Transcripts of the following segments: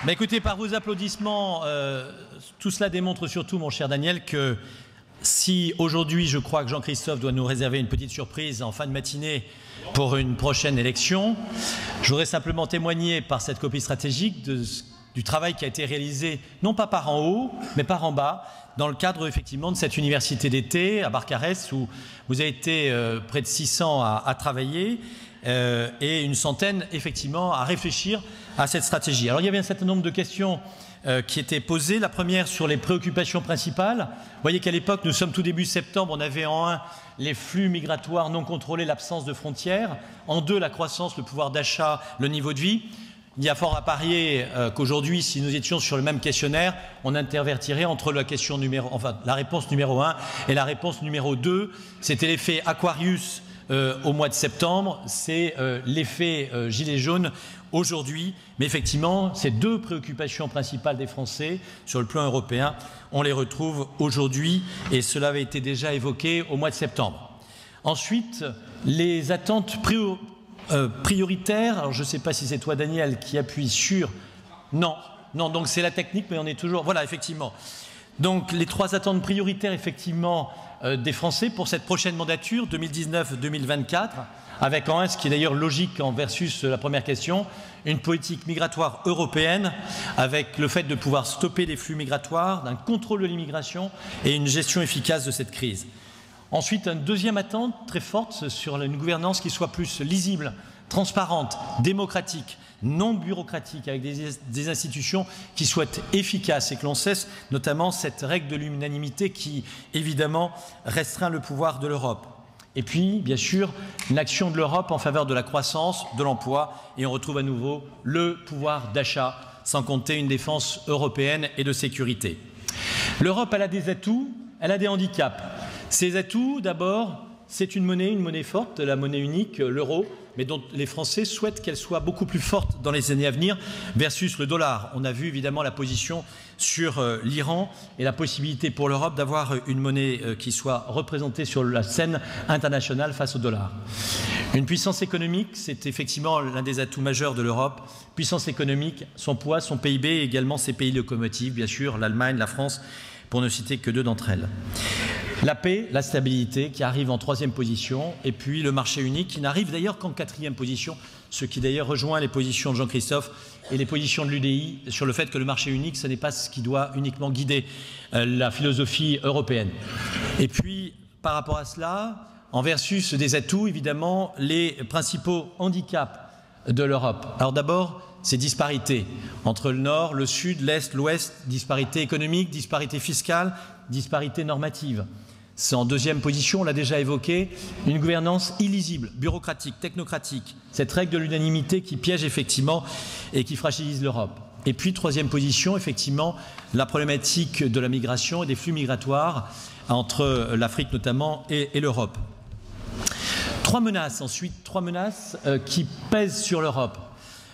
Mais écoutez, par vos applaudissements, tout cela démontre surtout, mon cher Daniel, que si aujourd'hui je crois que Jean-Christophe doit nous réserver une petite surprise en fin de matinée pour une prochaine élection, je voudrais simplement témoigner par cette copie stratégique du travail qui a été réalisé, non pas par en haut, mais par en bas, dans le cadre effectivement de cette université d'été à Barcarès, où vous avez été près de 600 à travailler et une centaine effectivement à réfléchir à cette stratégie. Alors il y avait un certain nombre de questions qui étaient posées. La première sur les préoccupations principales. Vous voyez qu'à l'époque, nous sommes tout début septembre, on avait en 1 les flux migratoires non contrôlés, l'absence de frontières, en 2 la croissance, le pouvoir d'achat, le niveau de vie. Il y a fort à parier qu'aujourd'hui, si nous étions sur le même questionnaire, on intervertirait entre la réponse numéro 1 et la réponse numéro 2. C'était l'effet Aquarius au mois de septembre, c'est l'effet gilet jaune aujourd'hui. Mais effectivement, ces 2 préoccupations principales des Français sur le plan européen, on les retrouve aujourd'hui et cela avait été déjà évoqué au mois de septembre. Ensuite, les attentes prioritaire, alors je ne sais pas si c'est toi Daniel qui appuie sur... Non, donc c'est la technique, mais on est toujours... Voilà, effectivement. Donc les 3 attentes prioritaires, effectivement, des Français pour cette prochaine mandature, 2019-2024, avec en 1, ce qui est d'ailleurs logique en versus la première question, une politique migratoire européenne, avec le fait de pouvoir stopper les flux migratoires, d'un contrôle de l'immigration et une gestion efficace de cette crise. Ensuite, une deuxième attente très forte sur une gouvernance qui soit plus lisible, transparente, démocratique, non bureaucratique, avec des institutions qui soient efficaces et que l'on cesse notamment cette règle de l'unanimité qui, évidemment, restreint le pouvoir de l'Europe. Et puis, bien sûr, une action de l'Europe en faveur de la croissance, de l'emploi, et on retrouve à nouveau le pouvoir d'achat, sans compter une défense européenne et de sécurité. L'Europe, elle a des atouts, elle a des handicaps. Ces atouts, d'abord, c'est une monnaie forte, la monnaie unique, l'euro, mais dont les Français souhaitent qu'elle soit beaucoup plus forte dans les années à venir versus le dollar. On a vu évidemment la position sur l'Iran et la possibilité pour l'Europe d'avoir une monnaie qui soit représentée sur la scène internationale face au dollar. Une puissance économique, c'est effectivement l'un des atouts majeurs de l'Europe. Puissance économique, son poids, son PIB et également ses pays locomotives, bien sûr, l'Allemagne, la France, pour ne citer que 2 d'entre elles. La paix, la stabilité qui arrive en 3e position et puis le marché unique qui n'arrive d'ailleurs qu'en 4e position, ce qui d'ailleurs rejoint les positions de Jean-Christophe et les positions de l'UDI sur le fait que le marché unique, ce n'est pas ce qui doit uniquement guider la philosophie européenne. Et puis, par rapport à cela, en versus des atouts, évidemment, les principaux handicaps de l'Europe. Alors d'abord, ces disparités entre le nord, le sud, l'est, l'ouest, disparités économiques, disparités fiscales, disparités normatives. C'est en 2e position, on l'a déjà évoqué, une gouvernance illisible, bureaucratique, technocratique, cette règle de l'unanimité qui piège effectivement et qui fragilise l'Europe. Et puis 3e position, effectivement, la problématique de la migration et des flux migratoires entre l'Afrique notamment et l'Europe. 3 menaces ensuite, 3 menaces qui pèsent sur l'Europe.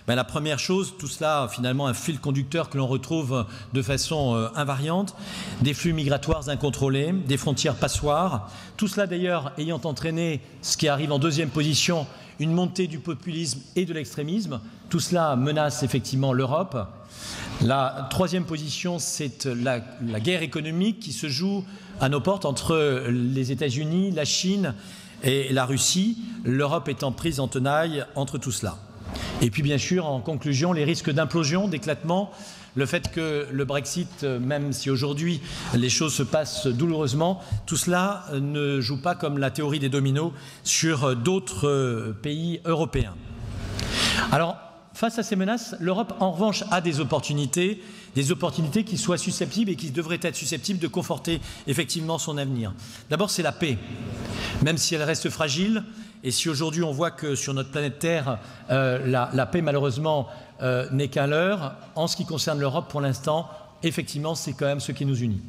Ben, la première chose, tout cela finalement un fil conducteur que l'on retrouve de façon invariante, des flux migratoires incontrôlés, des frontières passoires, tout cela d'ailleurs ayant entraîné ce qui arrive en 2e position, une montée du populisme et de l'extrémisme, tout cela menace effectivement l'Europe. La 3e position, c'est la guerre économique qui se joue à nos portes entre les États-Unis, la Chine et la Russie, l'Europe étant prise en tenaille entre tout cela. Et puis bien sûr, en conclusion, les risques d'implosion, d'éclatement, le fait que le Brexit, même si aujourd'hui les choses se passent douloureusement, tout cela ne joue pas comme la théorie des dominos sur d'autres pays européens. Alors, face à ces menaces, l'Europe en revanche a des opportunités qui soient susceptibles et qui devraient être susceptibles de conforter effectivement son avenir. D'abord, c'est la paix, même si elle reste fragile. Et si aujourd'hui on voit que sur notre planète Terre, la paix malheureusement n'est qu'un leurre, en ce qui concerne l'Europe pour l'instant, effectivement c'est quand même ce qui nous unit.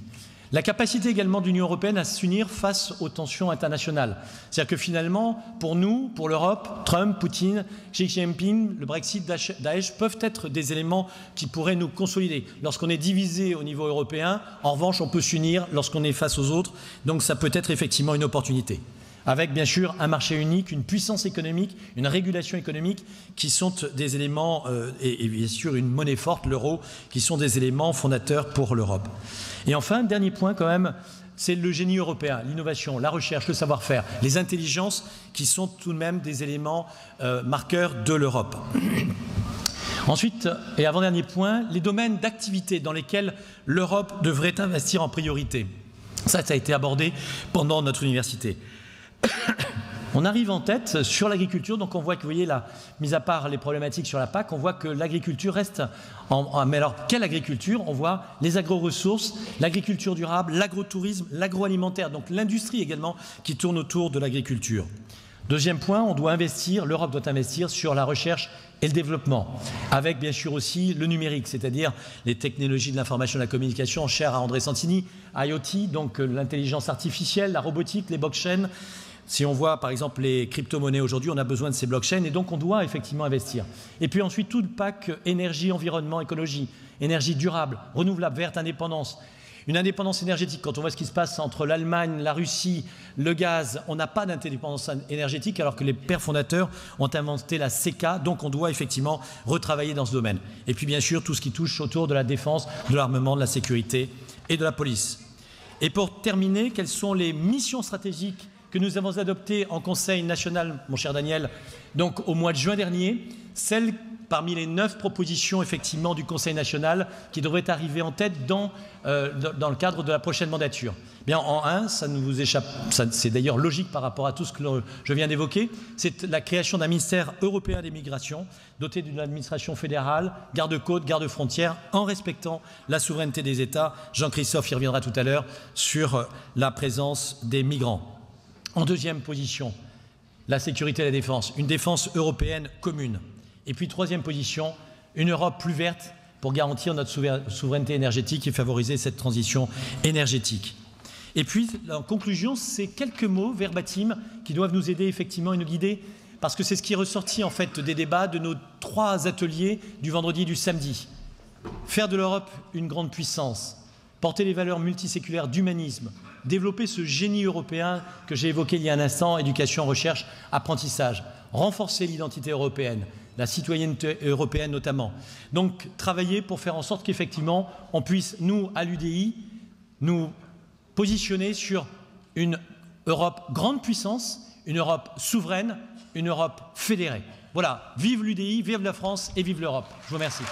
La capacité également de l'Union européenne à s'unir face aux tensions internationales. C'est-à-dire que finalement, pour nous, pour l'Europe, Trump, Poutine, Xi Jinping, le Brexit, Daesh peuvent être des éléments qui pourraient nous consolider. Lorsqu'on est divisé au niveau européen, en revanche, on peut s'unir lorsqu'on est face aux autres. Donc ça peut être effectivement une opportunité. avec bien sûr un marché unique, une puissance économique, une régulation économique qui sont des éléments, et bien sûr une monnaie forte, l'euro, qui sont des éléments fondateurs pour l'Europe. Et enfin, dernier point quand même, c'est le génie européen, l'innovation, la recherche, le savoir-faire, les intelligences qui sont tout de même des éléments marqueurs de l'Europe. Ensuite, et avant-dernier point, les domaines d'activité dans lesquels l'Europe devrait investir en priorité. Ça a été abordé pendant notre université. On arrive en tête sur l'agriculture, donc on voit que, vous voyez, là, mis à part les problématiques sur la PAC, on voit que l'agriculture reste mais alors, quelle agriculture? On voit les agro-ressources, l'agriculture durable, l'agrotourisme, l'agroalimentaire, donc l'industrie également qui tourne autour de l'agriculture. Deuxième point, on doit investir, l'Europe doit investir sur la recherche et le développement, avec bien sûr aussi le numérique, c'est-à-dire les technologies de l'information et de la communication, chères à André Santini, IoT, donc l'intelligence artificielle, la robotique, les blockchains. Si on voit par exemple les crypto-monnaies aujourd'hui, on a besoin de ces blockchains et donc on doit effectivement investir. Et puis ensuite tout le pack énergie, environnement, écologie, énergie durable, renouvelable, verte, indépendance. Une indépendance énergétique, quand on voit ce qui se passe entre l'Allemagne, la Russie, le gaz, on n'a pas d'indépendance énergétique alors que les pères fondateurs ont inventé la CECA, donc on doit effectivement retravailler dans ce domaine. Et puis bien sûr tout ce qui touche autour de la défense, de l'armement, de la sécurité et de la police. Et pour terminer, quelles sont les missions stratégiques que nous avons adoptées en Conseil national, mon cher Daniel, donc au mois de juin dernier, celles parmi les 9 propositions effectivement du Conseil national qui devraient arriver en tête dans le cadre de la prochaine mandature. Bien, en un, ça ne vous échappe, c'est d'ailleurs logique par rapport à tout ce que je viens d'évoquer, c'est la création d'un ministère européen des migrations, doté d'une administration fédérale, garde-côtes, garde-frontières, en respectant la souveraineté des États. Jean-Christophe y reviendra tout à l'heure sur la présence des migrants. En deuxième position, la sécurité et la défense, une défense européenne commune. Et puis troisième position, une Europe plus verte pour garantir notre souveraineté énergétique et favoriser cette transition énergétique. Et puis, en conclusion, c'est quelques mots verbatim qui doivent nous aider effectivement et nous guider, parce que c'est ce qui est ressorti en fait des débats de nos 3 ateliers du vendredi et du samedi. Faire de l'Europe une grande puissance, porter les valeurs multiséculaires d'humanisme, développer ce génie européen que j'ai évoqué il y a un instant, éducation, recherche, apprentissage, renforcer l'identité européenne, la citoyenneté européenne notamment. Donc travailler pour faire en sorte qu'effectivement on puisse, nous, à l'UDI, nous positionner sur une Europe grande puissance, une Europe souveraine, une Europe fédérée. Voilà, vive l'UDI, vive la France et vive l'Europe. Je vous remercie.